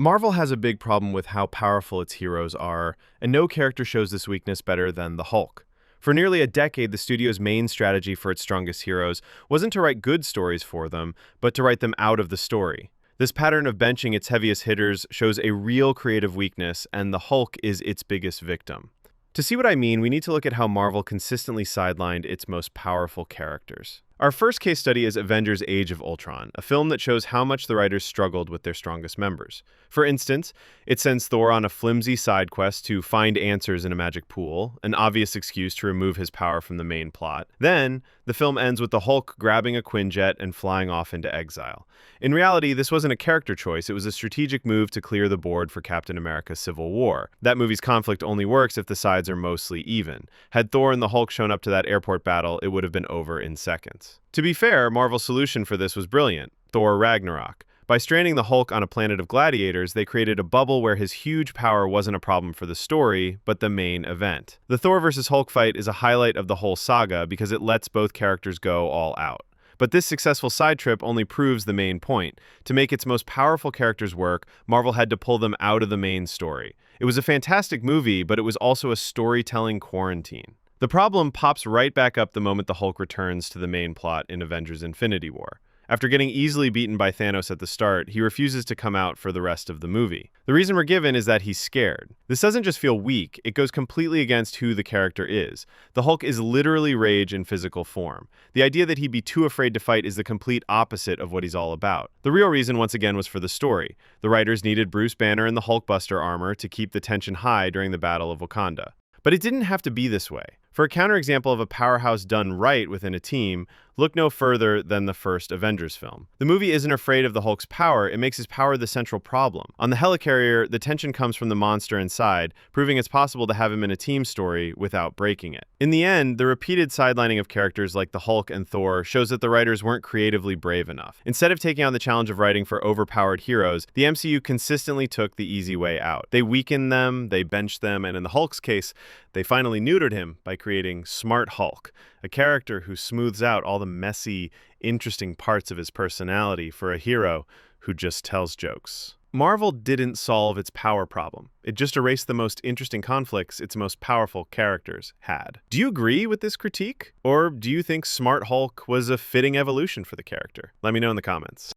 Marvel has a big problem with how powerful its heroes are, and no character shows this weakness better than the Hulk. For nearly a decade, the studio's main strategy for its strongest heroes wasn't to write good stories for them, but to write them out of the story. This pattern of benching its heaviest hitters shows a real creative weakness, and the Hulk is its biggest victim. To see what I mean, we need to look at how Marvel consistently sidelined its most powerful characters. Our first case study is Avengers Age of Ultron, a film that shows how much the writers struggled with their strongest members. For instance, it sends Thor on a flimsy side quest to find answers in a magic pool, an obvious excuse to remove his power from the main plot. Then, the film ends with the Hulk grabbing a Quinjet and flying off into exile. In reality, this wasn't a character choice, it was a strategic move to clear the board for Captain America's Civil War. That movie's conflict only works if the sides are mostly even. Had Thor and the Hulk shown up to that airport battle, it would have been over in seconds. To be fair, Marvel's solution for this was brilliant: Thor Ragnarok. By stranding the Hulk on a planet of gladiators, they created a bubble where his huge power wasn't a problem for the story, but the main event. The Thor vs. Hulk fight is a highlight of the whole saga because it lets both characters go all out. But this successful side trip only proves the main point. To make its most powerful characters work, Marvel had to pull them out of the main story. It was a fantastic movie, but it was also a storytelling quarantine. The problem pops right back up the moment the Hulk returns to the main plot in Avengers Infinity War. After getting easily beaten by Thanos at the start, he refuses to come out for the rest of the movie. The reason we're given is that he's scared. This doesn't just feel weak, it goes completely against who the character is. The Hulk is literally rage in physical form. The idea that he'd be too afraid to fight is the complete opposite of what he's all about. The real reason, once again, was for the story. The writers needed Bruce Banner in the Hulkbuster armor to keep the tension high during the Battle of Wakanda. But it didn't have to be this way. For a counterexample of a powerhouse done right within a team, look no further than the first Avengers film. The movie isn't afraid of the Hulk's power, it makes his power the central problem. On the helicarrier, the tension comes from the monster inside, proving it's possible to have him in a team story without breaking it. In the end, the repeated sidelining of characters like the Hulk and Thor shows that the writers weren't creatively brave enough. Instead of taking on the challenge of writing for overpowered heroes, the MCU consistently took the easy way out. They weakened them, they benched them, and in the Hulk's case, they finally neutered him by creating Smart Hulk, a character who smooths out all the messy, interesting parts of his personality for a hero who just tells jokes. Marvel didn't solve its power problem. It just erased the most interesting conflicts its most powerful characters had. Do you agree with this critique? Or do you think Smart Hulk was a fitting evolution for the character? Let me know in the comments.